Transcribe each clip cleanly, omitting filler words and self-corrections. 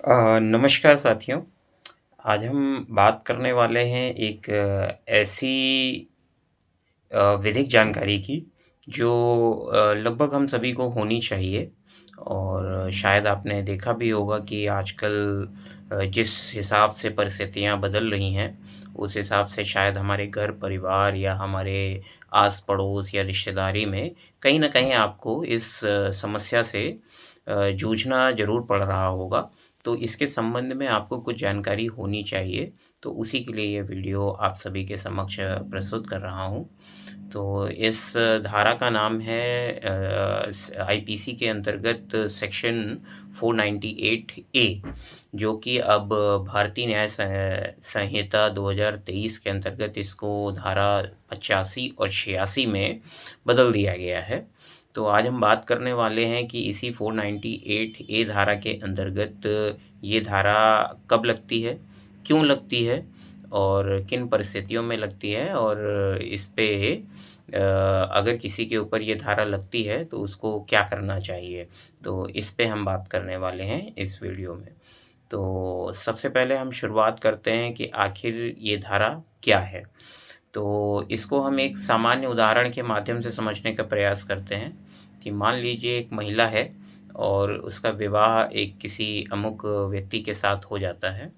नमस्कार साथियों। आज हम बात करने वाले हैं एक ऐसी विधिक जानकारी की जो लगभग हम सभी को होनी चाहिए। और शायद आपने देखा भी होगा कि आजकल जिस हिसाब से परिस्थितियां बदल रही हैं, उस हिसाब से शायद हमारे घर परिवार या हमारे आस पड़ोस या रिश्तेदारी में कहीं न कहीं आपको इस समस्या से जूझना ज़रूर पड़ रहा होगा। तो इसके संबंध में आपको कुछ जानकारी होनी चाहिए, तो उसी के लिए ये वीडियो आप सभी के समक्ष प्रस्तुत कर रहा हूँ। तो इस धारा का नाम है आईपीसी के अंतर्गत सेक्शन 498 ए, जो कि अब भारतीय न्याय संहिता 2023 के अंतर्गत इसको धारा 85 और 86 में बदल दिया गया है। तो आज हम बात करने वाले हैं कि इसी 498 ए धारा के अंतर्गत ये धारा कब लगती है, क्यों लगती है और किन परिस्थितियों में लगती है, और इस पे अगर किसी के ऊपर ये धारा लगती है तो उसको क्या करना चाहिए। तो इस पे हम बात करने वाले हैं इस वीडियो में। तो सबसे पहले हम शुरुआत करते हैं कि आखिर ये धारा क्या है। तो इसको हम एक सामान्य उदाहरण के माध्यम से समझने का प्रयास करते हैं कि मान लीजिए एक महिला है और उसका विवाह एक किसी अमुक व्यक्ति के साथ हो जाता है,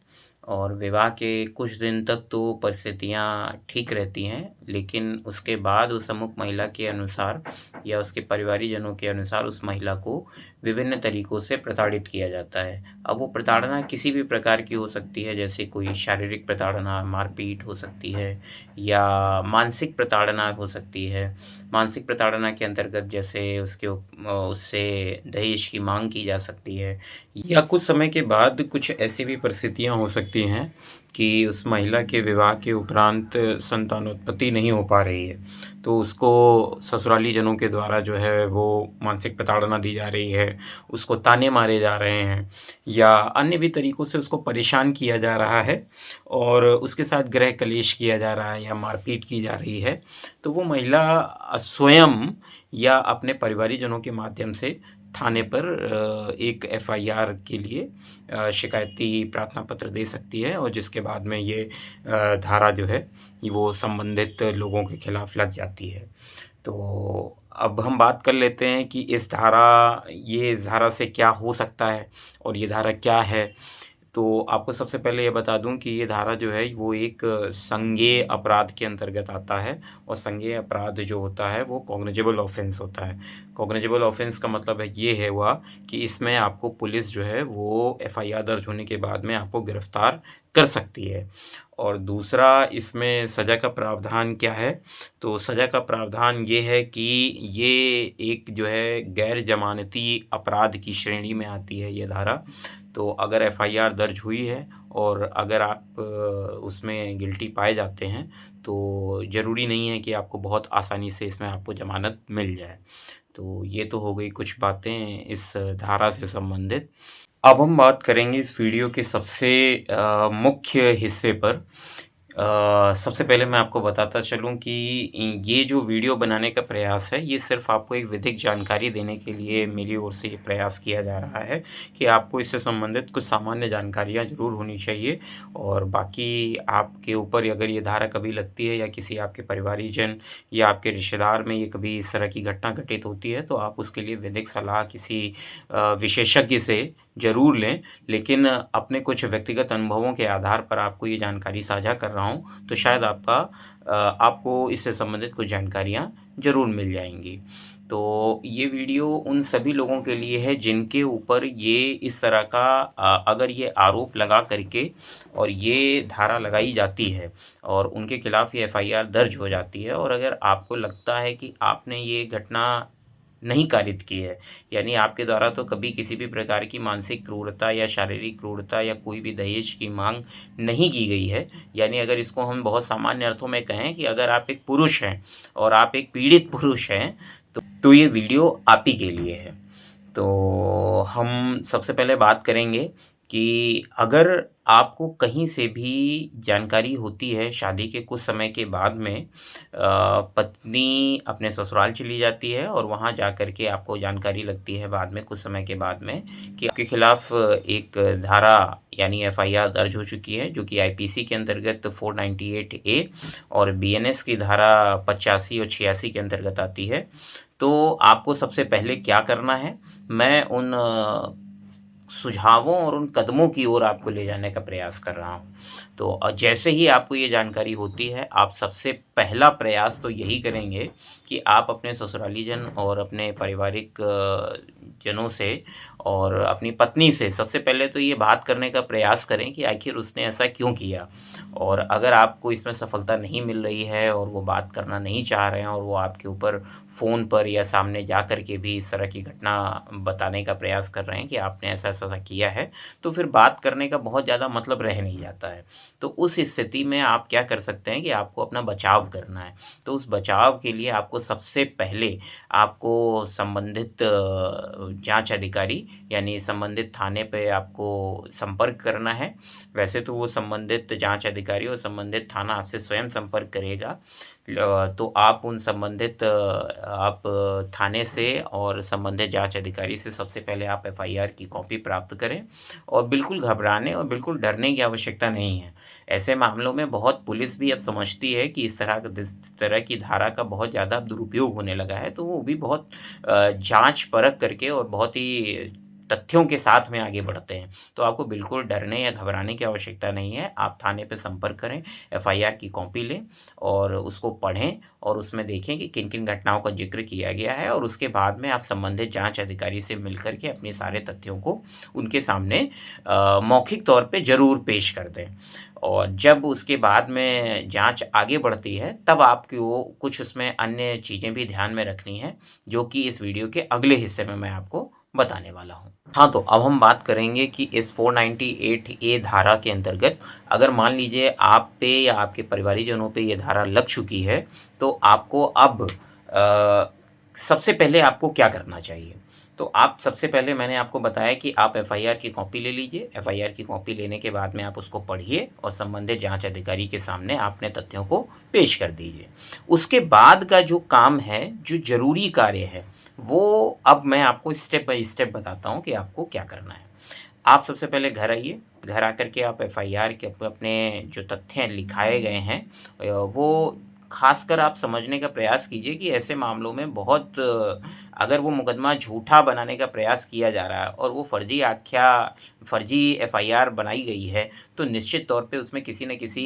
और विवाह के कुछ दिन तक तो परिस्थितियाँ ठीक रहती हैं, लेकिन उसके बाद उस अमुक महिला के अनुसार या उसके परिवारीजनों के अनुसार उस महिला को विभिन्न तरीकों से प्रताड़ित किया जाता है। अब वो प्रताड़ना किसी भी प्रकार की हो सकती है, जैसे कोई शारीरिक प्रताड़ना, मारपीट हो सकती है, या मानसिक प्रताड़ना हो सकती है। मानसिक प्रताड़ना के अंतर्गत जैसे उससे दहेज की माँग की जा सकती है, या कुछ समय के बाद कुछ ऐसी भी परिस्थितियाँ हो सकती हैं कि उस महिला के विवाह के उपरांत संतानोत्पत्ति नहीं हो पा रही है। तो उसको ससुराली जनों के द्वारा जो है वो मानसिक प्रताड़ना दी जा रही है, उसको ताने मारे जा रहे हैं, या अन्य भी तरीकों से उसको परेशान किया जा रहा है और उसके साथ गृह कलेश किया जा रहा है या मारपीट की जा रही है। तो वो महिला स्वयं या अपने परिवारीजनों के माध्यम से थाने पर एक एफआईआर के लिए शिकायती प्रार्थना पत्र दे सकती है, और जिसके बाद में ये धारा जो है वो संबंधित लोगों के खिलाफ लग जाती है। तो अब हम बात कर लेते हैं कि इस धारा से क्या हो सकता है और ये धारा क्या है। तो आपको सबसे पहले ये बता दूँ कि ये धारा जो है वो एक संज्ञेय अपराध के अंतर्गत आता है, और संज्ञेय अपराध जो होता है वो कॉग्निजेबल ऑफेंस होता है। कॉग्निजेबल ऑफेंस का मतलब है ये है हुआ कि इसमें आपको पुलिस जो है वो एफआईआर दर्ज होने के बाद में आपको गिरफ्तार कर सकती है। और दूसरा, इसमें सज़ा का प्रावधान क्या है? तो सज़ा का प्रावधान ये है कि ये एक जो है गैर ज़मानती अपराध की श्रेणी में आती है ये धारा। तो अगर एफआईआर दर्ज हुई है और अगर आप उसमें गिल्टी पाए जाते हैं, तो ज़रूरी नहीं है कि आपको बहुत आसानी से इसमें आपको ज़मानत मिल जाए। तो ये तो हो गई कुछ बातें इस धारा से संबंधित। अब हम बात करेंगे इस वीडियो के सबसे मुख्य हिस्से पर। सबसे पहले मैं आपको बताता चलूँ कि ये जो वीडियो बनाने का प्रयास है, ये सिर्फ़ आपको एक विधिक जानकारी देने के लिए मेरी ओर से ये प्रयास किया जा रहा है कि आपको इससे संबंधित कुछ सामान्य जानकारियाँ ज़रूर होनी चाहिए। और बाकी आपके ऊपर अगर ये धारा कभी लगती है या किसी आपके परिवारीजन या आपके रिश्तेदार में ये कभी इस तरह की घटना घटित होती है, तो आप उसके लिए विधिक सलाह किसी विशेषज्ञ से ज़रूर लें। लेकिन अपने कुछ व्यक्तिगत अनुभवों के आधार पर आपको ये जानकारी साझा कर रहा हूँ, तो शायद आपको इससे संबंधित कुछ जानकारियाँ ज़रूर मिल जाएँगी। तो ये वीडियो उन सभी लोगों के लिए है जिनके ऊपर ये इस तरह का अगर ये आरोप लगा करके और ये धारा लगाई जाती है और उनके खिलाफ़ ये एफआईआर दर्ज हो जाती है, और अगर आपको लगता है कि आपने ये घटना नहीं कारित की है, यानी आपके द्वारा तो कभी किसी भी प्रकार की मानसिक क्रूरता या शारीरिक क्रूरता या कोई भी दहेज की माँग नहीं की गई है। यानी अगर इसको हम बहुत सामान्य अर्थों में कहें कि अगर आप एक पुरुष हैं और आप एक पीड़ित पुरुष हैं, तो ये वीडियो आप ही के लिए है। तो हम सबसे पहले बात करेंगे कि अगर आपको कहीं से भी जानकारी होती है शादी के कुछ समय के बाद में पत्नी अपने ससुराल चली जाती है और वहाँ जाकर के आपको जानकारी लगती है बाद में कुछ समय के बाद में कि आपके खिलाफ एक धारा यानी एफआईआर दर्ज हो चुकी है, जो कि आईपीसी के अंतर्गत 498 ए और बीएनएस की धारा 85 और 86 के अंतर्गत आती है। तो आपको सबसे पहले क्या करना है, मैं उन सुझावों और उन कदमों की ओर आपको ले जाने का प्रयास कर रहा हूँ। तो जैसे ही आपको ये जानकारी होती है, आप सबसे पहला प्रयास तो यही करेंगे कि आप अपने ससुरालीजन और अपने पारिवारिक जनों से और अपनी पत्नी से सबसे पहले तो ये बात करने का प्रयास करें कि आखिर उसने ऐसा क्यों किया। और अगर आपको इसमें सफलता नहीं मिल रही है और वो बात करना नहीं चाह रहे हैं और वो आपके ऊपर फ़ोन पर या सामने जा कर के भी इस तरह की घटना बताने का प्रयास कर रहे हैं कि आपने ऐसा-ऐसा किया है, तो फिर बात करने का बहुत ज़्यादा मतलब रह नहीं जाता है। तो उस स्थिति में आप क्या कर सकते हैं कि आपको अपना बचाव करना है। तो उस बचाव के लिए आपको सबसे पहले आपको संबंधित जाँच अधिकारी यानी संबंधित थाने पे आपको संपर्क करना है। वैसे तो वो संबंधित जाँच अधिकारी और संबंधित थाना आपसे स्वयं संपर्क करेगा। तो आप उन संबंधित आप थाने से और संबंधित जाँच अधिकारी से सबसे पहले आप एफआईआर की कॉपी प्राप्त करें और बिल्कुल घबराने और बिल्कुल डरने की आवश्यकता नहीं है। ऐसे मामलों में बहुत पुलिस भी अब समझती है कि इस तरह की धारा का बहुत ज़्यादा अब दुरुपयोग होने लगा है, तो वो भी बहुत जाँच परख करके और बहुत ही तथ्यों के साथ में आगे बढ़ते हैं। तो आपको बिल्कुल डरने या घबराने की आवश्यकता नहीं है। आप थाने पे संपर्क करें, एफआईआर की कॉपी लें और उसको पढ़ें और उसमें देखें कि किन-किन घटनाओं का ज़िक्र किया गया है और उसके बाद में आप संबंधित जाँच अधिकारी से मिल कर के अपने सारे तथ्यों को उनके सामने मौखिक तौर पे ज़रूर पेश कर दें। और जब उसके बाद में जाँच आगे बढ़ती है, तब आपको कुछ उसमें अन्य चीज़ें भी ध्यान में रखनी हैं, जो कि इस वीडियो के अगले हिस्से में मैं आपको बताने वाला हूँ। हाँ, तो अब हम बात करेंगे कि इस 498 ए धारा के अंतर्गत अगर मान लीजिए आप पे या आपके परिवारीजनों पे ये धारा लग चुकी है, तो आपको अब सबसे पहले आपको क्या करना चाहिए? तो आप सबसे पहले मैंने आपको बताया कि आप एफआईआर की कॉपी ले लीजिए। एफआईआर की कॉपी लेने के बाद में आप उसको पढ़िए और संबंधित जाँच अधिकारी के सामने अपने तथ्यों को पेश कर दीजिए। उसके बाद का जो काम है, जो ज़रूरी कार्य है, वो अब मैं आपको स्टेप बाय स्टेप बताता हूँ कि आपको क्या करना है। आप सबसे पहले घर आइए, घर आकर के आप एफआईआर के अपने जो तथ्य लिखाए गए हैं वो ख़ासकर आप समझने का प्रयास कीजिए कि ऐसे मामलों में बहुत अगर वो मुकदमा झूठा बनाने का प्रयास किया जा रहा है और वो फर्जी एफआईआर बनाई गई है, तो निश्चित तौर पे उसमें किसी न किसी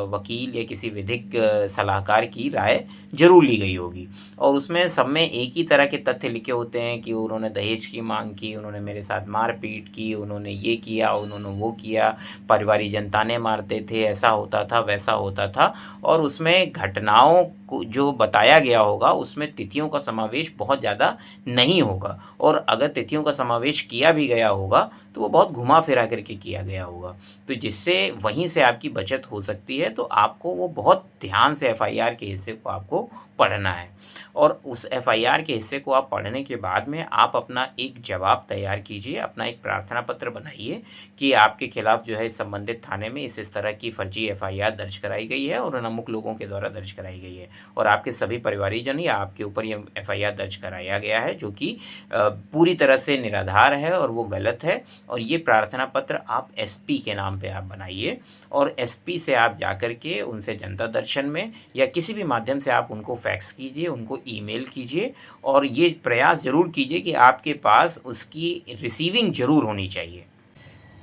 वकील या किसी विधिक सलाहकार की राय ज़रूर ली गई होगी। और उसमें सब में एक ही तरह के तथ्य लिखे होते हैं कि उन्होंने दहेज की माँग की, उन्होंने मेरे साथ मार-पीट की, उन्होंने ये किया, उन्होंने वो किया, परिवारीजन ताने मारते थे, ऐसा होता था, वैसा होता था। और उसमें घटनाओं को जो बताया गया होगा, उसमें तिथियों का समावेश बहुत ज़्यादा नहीं होगा और अगर तिथियों का समावेश किया भी गया होगा, तो वो बहुत घुमा-फिरा करके किया गया होगा। तो जिससे वहीं से आपकी बचत हो सकती है, तो आपको वो बहुत ध्यान से एफआईआर के हिस्से को आपको पढ़ना है। और उस एफआईआर के हिस्से को आप पढ़ने के बाद में आप अपना एक जवाब तैयार कीजिए, अपना एक प्रार्थना पत्र बनाइए कि आपके खिलाफ जो है संबंधित थाने में इस तरह की फर्जी एफआईआर दर्ज कराई गई है और उन अमुक लोगों के द्वारा दर्ज कराई गई है और आपके सभी परिवारीजन या आपके ऊपर ये एफआईआर दर्ज कराया गया है, जो कि पूरी तरह से निराधार है और वो गलत है। और ये प्रार्थना पत्र आप एसपी के नाम पे आप बनाइए और एसपी से आप जाकर के उनसे जनता दर्शन में या किसी भी माध्यम से आप उनको फैक्स कीजिए, उनको ईमेल कीजिए और ये प्रयास ज़रूर कीजिए कि आपके पास उसकी रिसीविंग ज़रूर होनी चाहिए।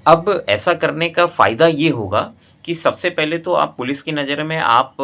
अब ऐसा करने का फ़ायदा ये होगा कि सबसे पहले तो आप पुलिस की नज़र में आप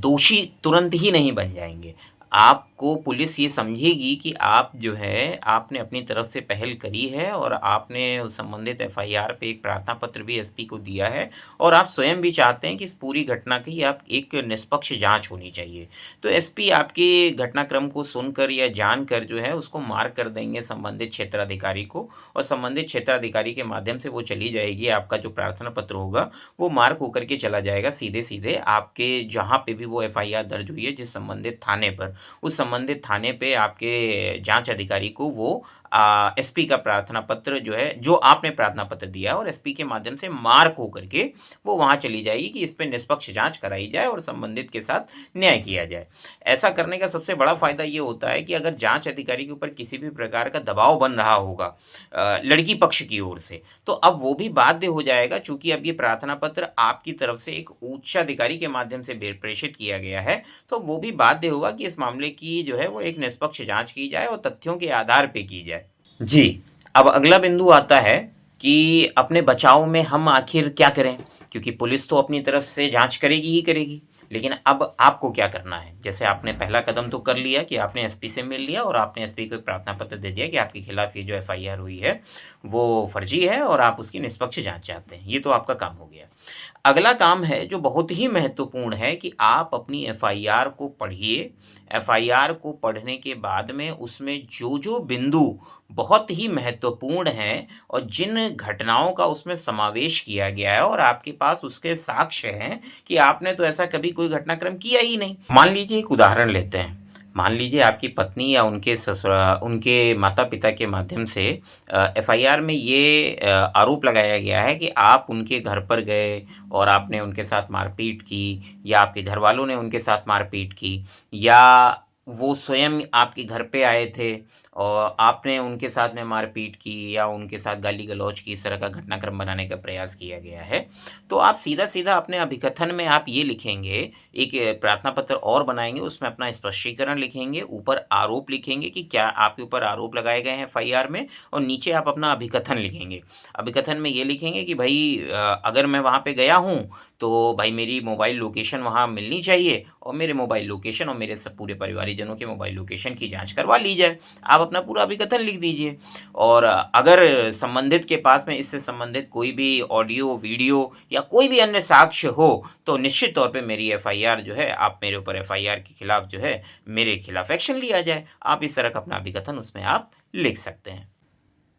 दोषी तुरंत ही नहीं बन जाएँगे। आपको पुलिस ये समझेगी कि आप जो है, आपने अपनी तरफ से पहल करी है और आपने उस संबंधित एफआईआर पे एक प्रार्थना पत्र भी एसपी को दिया है और आप स्वयं भी चाहते हैं कि इस पूरी घटना की आप एक निष्पक्ष जाँच होनी चाहिए। तो एसपी आपके घटनाक्रम को सुनकर या जानकर जो है, उसको मार्क कर देंगे संबंधित क्षेत्राधिकारी को और संबंधित क्षेत्राधिकारी के माध्यम से वो चली जाएगी, आपका जो प्रार्थना पत्र होगा, वो मार्क होकर के चला जाएगा सीधे-सीधे आपके जहाँ पे भी वो एफआईआर दर्ज हुई है, जिस संबंधित थाने पर, उस संबंधित थाने पे आपके जाँच अधिकारी को वो एसपी का प्रार्थना पत्र जो है, जो आपने प्रार्थना पत्र दिया है और एसपी के माध्यम से मार्क होकर के वो वहाँ चली जाएगी कि इस पे निष्पक्ष जाँच कराई जाए और संबंधित के साथ न्याय किया जाए। ऐसा करने का सबसे बड़ा फ़ायदा ये होता है कि अगर जाँच अधिकारी के ऊपर किसी भी प्रकार का दबाव बन रहा होगा लड़की पक्ष की ओर से, तो अब वो भी बाध्य हो जाएगा, चूँकि अब ये प्रार्थना पत्र आपकी तरफ से एक उच्चाधिकारी के माध्यम से प्रेषित किया गया है, तो वो भी बाध्य होगा कि इस मामले की जो है वो एक निष्पक्ष जाँच की जाए और तथ्यों के आधार पे की जाए। जी, अब अगला बिंदु आता है कि अपने बचाव में हम आखिर क्या करें? क्योंकि पुलिस तो अपनी तरफ से जाँच करेगी ही करेगी, लेकिन अब आपको क्या करना है? जैसे आपने पहला कदम तो कर लिया कि आपने एसपी से मिल लिया और आपने एसपी को एक प्रार्थना पत्र दे दिया कि आपके खिलाफ ये जो एफआईआर हुई है, वो फर्जी है और आप उसकी निष्पक्ष जाँच चाहते हैं। ये तो आपका काम हो गया। अगला काम है जो बहुत ही महत्वपूर्ण है कि आप अपनी एफआईआर को पढ़िए। एफआईआर को पढ़ने के बाद में उसमें जो-जो बिंदु बहुत ही महत्वपूर्ण हैं और जिन घटनाओं का उसमें समावेश किया गया है और आपके पास उसके साक्ष्य हैं कि आपने तो ऐसा कभी कोई घटनाक्रम किया ही नहीं। मान लीजिए एक उदाहरण लेते हैं। मान लीजिए आपकी पत्नी या उनके माता-पिता के माध्यम से एफआईआर में ये आरोप लगाया गया है कि आप उनके घर पर गए और आपने उनके साथ मारपीट की या आपके घरवालों ने उनके साथ मारपीट की या वो स्वयं आपके घर पे आए थे और आपने उनके साथ में मारपीट की या उनके साथ गाली-गलौच की, इस तरह का घटनाक्रम बनाने का प्रयास किया गया है। तो आप सीधा-सीधा अपने अभिकथन में आप ये लिखेंगे, एक प्रार्थना पत्र और बनाएँगे, उसमें अपना स्पष्टीकरण लिखेंगे, ऊपर आरोप लिखेंगे कि क्या आपके ऊपर आरोप लगाए गए हैं एफआईआर में और नीचे आप अपना अभिकथन लिखेंगे। अभिकथन में ये लिखेंगे कि भई अगर मैं वहाँ पे गया हूँ, तो भाई मेरी मोबाइल लोकेशन वहाँ मिलनी चाहिए और मेरे मोबाइल लोकेशन और मेरे सब पूरे परिवारीजनों के मोबाइल लोकेशन की जाँच करवा ली जाए। आप अपना पूरा अभिकथन लिख दीजिए और अगर संबंधित के पास में इससे संबंधित कोई भी ऑडियो, वीडियो या कोई भी अन्य साक्ष्य हो, तो निश्चित तौर पे मेरी एफआईआर जो है, आप मेरे ऊपर एफआईआर के खिलाफ जो है, मेरे खिलाफ एक्शन लिया जाए। आप इस तरह का अपना अभिकथन उसमें आप लिख सकते हैं।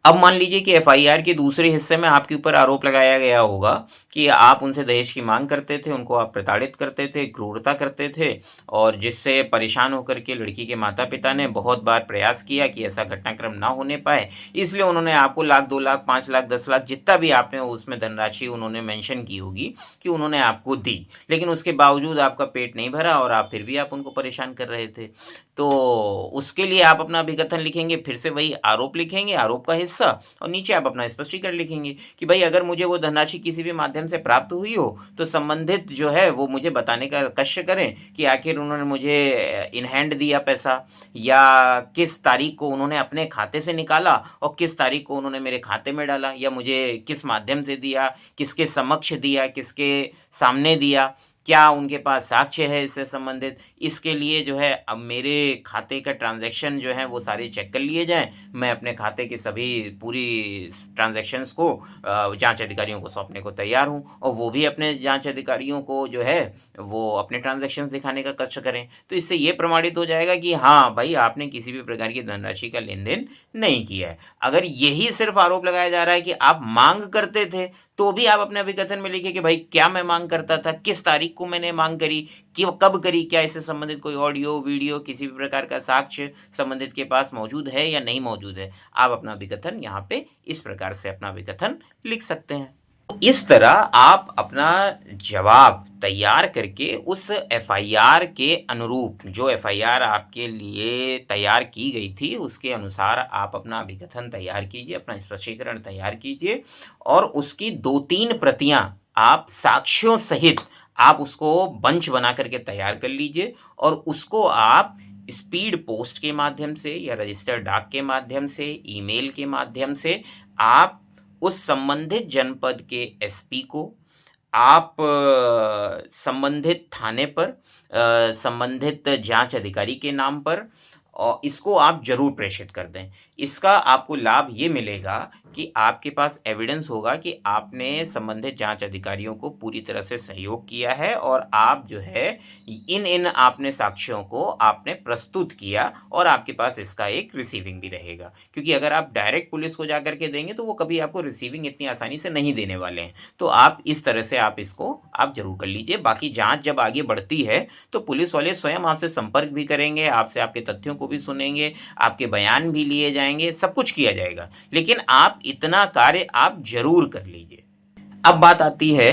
अब मान लीजिए कि एफआईआर के दूसरे हिस्से में आपके ऊपर आरोप लगाया गया होगा कि आप उनसे दहेज की माँग करते थे, उनको आप प्रताड़ित करते थे, क्रूरता करते थे और जिससे परेशान होकर के लड़की के माता-पिता ने बहुत बार प्रयास किया कि ऐसा घटनाक्रम ना होने पाए। इसलिए उन्होंने आपको लाख, 2 लाख, 5 लाख, 10 लाख जितना भी आपने उसमें धनराशि उन्होंने मेंशन की होगी कि उन्होंने आपको दी। लेकिन उसके बावजूद आपका पेट नहीं भरा और आप फिर भी आप उनको परेशान कर रहे थे। तो उसके लिए आप अपना अभिकथन लिखेंगे, फिर से वही आरोप लिखेंगे, आरोप का हिस्सा और नीचे आप अपना स्पष्टीकरण लिखेंगे कि भई अगर मुझे वो धनराशि किसी भी माध्यम से प्राप्त हुई हो, तो संबंधित जो है वो मुझे बताने का कष्ट करें कि आखिर उन्होंने मुझे इन हैंड दिया पैसा या किस तारीख को उन्होंने अपने खाते से निकाला और किस तारीख को उन्होंने मेरे खाते में डाला या मुझे किस माध्यम से दिया, किसके समक्ष दिया, किसके सामने दिया। क्या उनके पास साक्ष्य है इससे संबंधित? इसके लिए जो है अब मेरे खाते का ट्रांज़ैक्शन जो है वो सारे चेक कर लिए जाएँ। मैं अपने खाते की सभी पूरी ट्रांज़ैक्शंस को जाँच अधिकारियों को सौंपने को तैयार हूँ और वो भी अपने जाँच अधिकारियों को जो है वो अपने ट्रांज़ैक्शंस दिखाने का कष्ट करें। तो इससे ये प्रमाणित हो जाएगा कि हाँ, भई आपने किसी भी प्रकार की धनराशि का लेन-देन नहीं किया है। अगर यही सिर्फ़ आरोप लगाया जा रहा है कि आप माँग करते थे, तो भी आप अपने अभिकथन में लिखिए कि भाई क्या मैं माँग करता था, किस तारीख को मैंने माँग करी, क्यों कब करी, क्या इससे संबंधित कोई ऑडियो, वीडियो, किसी भी प्रकार का साक्ष्य संबंधित के पास मौजूद है या नहीं मौजूद है। आप अपना अभिकथन यहाँ पे इस प्रकार से अपना अभिकथन लिख सकते हैं। इस तरह आप अपना जवाब तैयार करके उस एफआईआर के अनुरूप, जो एफआईआर आपके लिए तैयार की गई थी, उसके अनुसार आप अपना अभिकथन तैयार कीजिए, अपना स्पष्टीकरण तैयार कीजिए और उसकी 2-3 प्रतियाँ आप साक्ष्यों सहित आप उसको बंच बना कर के तैयार कर लीजिए और उसको आप स्पीड पोस्ट के माध्यम से या रजिस्टर्ड डाक के माध्यम से, ईमेल के माध्यम से आप उस संबंधित जनपद के एसपी को, आप संबंधित थाने पर संबंधित जाँच अधिकारी के नाम पर और इसको आप ज़रूर प्रेषित कर दें। इसका आपको लाभ ये मिलेगा कि आपके पास एविडेंस होगा कि आपने संबंधित जाँच अधिकारियों को पूरी तरह से सहयोग किया है और आप जो है इन आपने साक्ष्यों को आपने प्रस्तुत किया और आपके पास इसका एक रिसीविंग भी रहेगा। क्योंकि अगर आप डायरेक्ट पुलिस को जाकर के देंगे तो वो कभी आपको रिसीविंग इतनी आसानी से नहीं देने वाले हैं। तो आप इस तरह से आप इसको आप ज़रूर कर लीजिए। बाकी जाँच जब आगे बढ़ती है तो पुलिस वाले स्वयं आपसे संपर्क भी करेंगे, आपसे आपके तथ्यों को भी सुनेंगे, आपके बयान भी लिए जाएँगे, सब कुछ किया जाएगा। लेकिन आप इतना कार्य आप ज़रूर कर लीजिए। अब बात आती है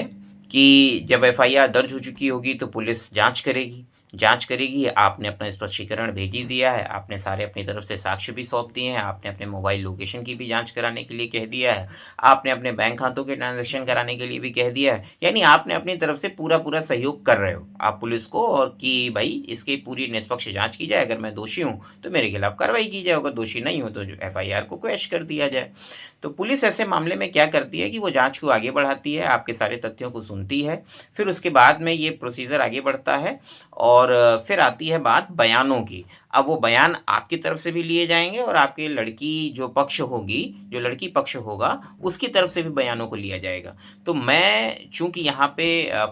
कि जब एफआईआर दर्ज हो चुकी होगी तो पुलिस जाँच करेगी, आपने अपना स्पष्टीकरण भेज ही दिया है, आपने सारे अपनी तरफ से साक्ष्य भी सौंप दिए हैं, आपने अपने मोबाइल लोकेशन की भी जाँच कराने के लिए कह दिया है, आपने अपने बैंक खातों के ट्रांज़ैक्शन कराने के लिए भी कह दिया है, यानी आपने अपनी तरफ से पूरा सहयोग कर रहे हो आप पुलिस को और कि भई इसकी पूरी निष्पक्ष जाँच की जाए, अगर मैं दोषी हूँ, तो मेरे खिलाफ कार्रवाई की जाए, अगर दोषी नहीं हूँ तो जो एफआईआर को क्वैश कर दिया जाए। तो पुलिस ऐसे मामले में क्या करती है कि वो जाँच को आगे बढ़ाती है, आपके सारे तथ्यों को सुनती है, फिर उसके बाद में ये प्रोसीजर आगे बढ़ता है और फिर आती है बात बयानों की। अब वो बयान आपकी तरफ से भी लिए जाएँगे और आपकी लड़की जो पक्ष होगी, जो लड़की पक्ष होगा, उसकी तरफ से भी बयानों को लिया जाएगा। तो मैं चूँकि यहाँ पे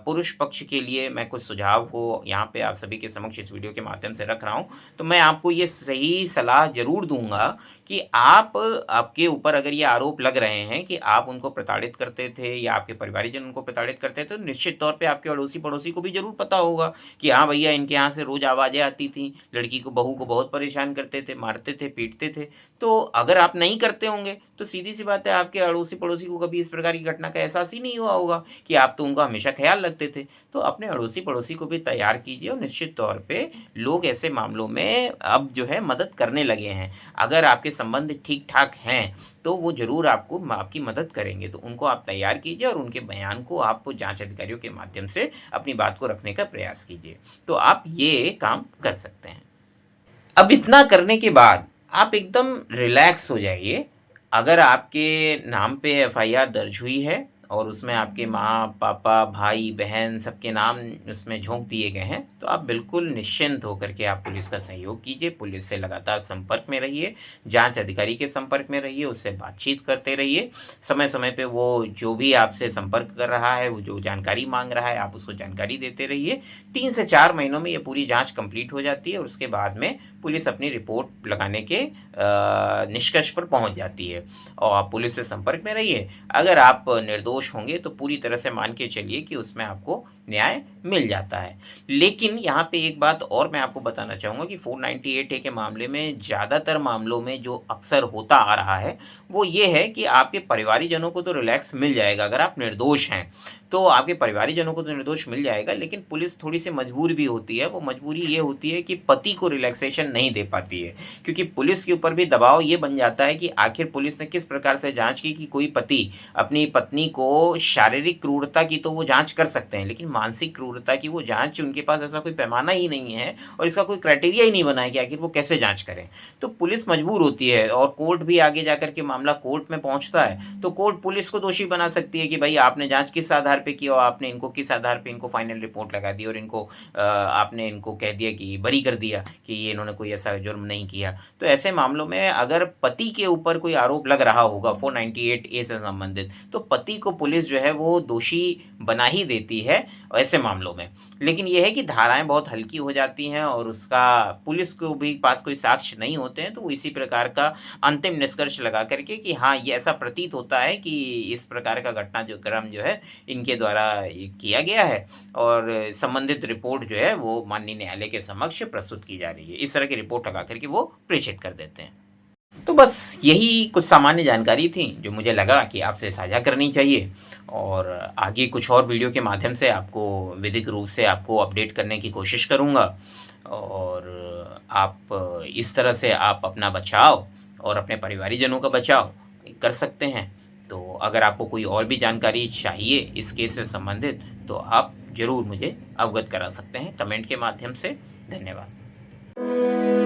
पुरुष पक्ष के लिए मैं कुछ सुझाव को यहाँ पे आप सभी के समक्ष इस वीडियो के माध्यम से रख रहा हूँ, तो मैं आपको ये सही सलाह ज़रूर दूँगा कि आपके ऊपर अगर ये आरोप लग रहे हैं कि आप उनको प्रताड़ित करते थे या आपके परिवारजन उनको प्रताड़ित करते थे, तो निश्चित तौर पे आपके अड़ोसी-पड़ोसी को भी ज़रूर पता होगा कि हाँ भैया, इनके यहाँ से रोज़ आवाज़ें आती थीं, लड़की को बहू को बहुत परेशान करते थे, मारते थे, पीटते थे। तो अगर आप नहीं करते होंगे, तो सीधी-सी बात है आपके अड़ोसी-पड़ोसी को कभी इस प्रकार की घटना का एहसास ही नहीं हुआ होगा कि आप तो उनका हमेशा ख़्याल रखते थे। तो अपने अड़ोसी-पड़ोसी को भी तैयार कीजिए और निश्चित तौर पे लोग ऐसे मामलों में अब जो है मदद करने लगे हैं। अगर आपके संबंध ठीक-ठाक हैं, तो वो ज़रूर आपको आपकी मदद करेंगे। तो उनको आप तैयार कीजिए और उनके बयान को आप जाँच अधिकारियों के माध्यम से अपनी बात को रखने का प्रयास कीजिए। तो आप ये काम कर सकते हैं। अब इतना करने के बाद आप एकदम रिलैक्स हो जाइए। अगर आपके नाम पे एफआईआर दर्ज हुई है और उसमें आपके माँ, पापा, भाई, बहन सबके नाम उसमें झोंक दिए गए हैं, तो आप बिल्कुल निश्चिंत होकर के आप पुलिस का सहयोग कीजिए। पुलिस से लगातार संपर्क में रहिए, जाँच अधिकारी के संपर्क में रहिए, उससे बातचीत करते रहिए। समय-समय पे वो जो भी आपसे संपर्क कर रहा है, वो जो जानकारी माँग रहा है, आप उसको जानकारी देते रहिए। 3 से 4 महीनों में ये पूरी जाँच कंप्लीट हो जाती है और उसके बाद में पुलिस अपनी रिपोर्ट लगाने के निष्कर्ष पर पहुँच जाती है और आप पुलिस से संपर्क में रहिए। अगर आप निर्दोष होंगे तो पूरी तरह से मान के चलिए कि उसमें आपको न्याय मिल जाता है। लेकिन यहाँ पे एक बात और मैं आपको बताना चाहूँगा कि 498 ए के मामले में ज़्यादातर मामलों में जो अक्सर होता आ रहा है, वो ये है कि आपके परिवारीजनों को तो रिलैक्स मिल जाएगा अगर आप निर्दोष हैं, तो आपके परिवारीजनों को तो निर्दोष मिल जाएगा, लेकिन पुलिस थोड़ी-सी मजबूर भी होती है। वो मजबूरी ये होती है कि पति को रिलैक्सेशन नहीं दे पाती है, क्योंकि पुलिस के ऊपर भी दबाव ये बन जाता है कि आखिर पुलिस ने किस प्रकार से जाँच की कि कोई पति अपनी पत्नी को शारीरिक क्रूरता की तो वो जाँच कर सकते हैं, लेकिन मानसिक क्रूरता की वो जाँच उनके पास ऐसा कोई पैमाना ही नहीं है और इसका कोई क्राइटेरिया ही नहीं बना है कि आखिर वो कैसे जाँच करें। तो पुलिस मजबूर होती है और कोर्ट भी आगे जाकर के मामला कोर्ट में पहुँचता है, तो कोर्ट पुलिस को दोषी बना सकती है कि भई आपने जाँच किस आधार पे की और आपने इनको किस आधार पे इनको फाइनल रिपोर्ट लगा दी और इनको आपने इनको कह दिया कि बरी कर दिया कि ये इन्होंने कोई ऐसा जुर्म नहीं किया। तो ऐसे मामलों में अगर पति के ऊपर कोई आरोप लग रहा होगा 498 ए से संबंधित, तो पति को पुलिस जो है वो दोषी बना ही देती है ऐसे मामलों में। लेकिन ये है कि धाराएँ बहुत हल्की हो जाती हैं और उसका पुलिस को भी पास कोई साक्ष्य नहीं होते हैं, तो वो इसी प्रकार का अंतिम निष्कर्ष लगा कर के कि हाँ, ये ऐसा प्रतीत होता है कि इस प्रकार का घटना जो क्रम जो है इनके द्वारा ये किया गया है और संबंधित रिपोर्ट जो है वो माननीय न्यायालय के समक्ष प्रस्तुत की जा रही है। इस तरह की रिपोर्ट लगा कर के वो प्रेषित कर देते हैं। तो बस यही कुछ सामान्य जानकारी थी जो मुझे लगा कि आपसे साझा करनी चाहिए और आगे कुछ और वीडियो के माध्यम से आपको विधिक रूप से आपको अपडेट करने की कोशिश करूँगा और आप इस तरह से आप अपना बचाव और अपने परिवारीजनों का बचाव कर सकते हैं। तो अगर आपको कोई और भी जानकारी चाहिए इस केस से संबंधित, तो आप ज़रूर मुझे अवगत करा सकते हैं कमेंट के माध्यम से। धन्यवाद।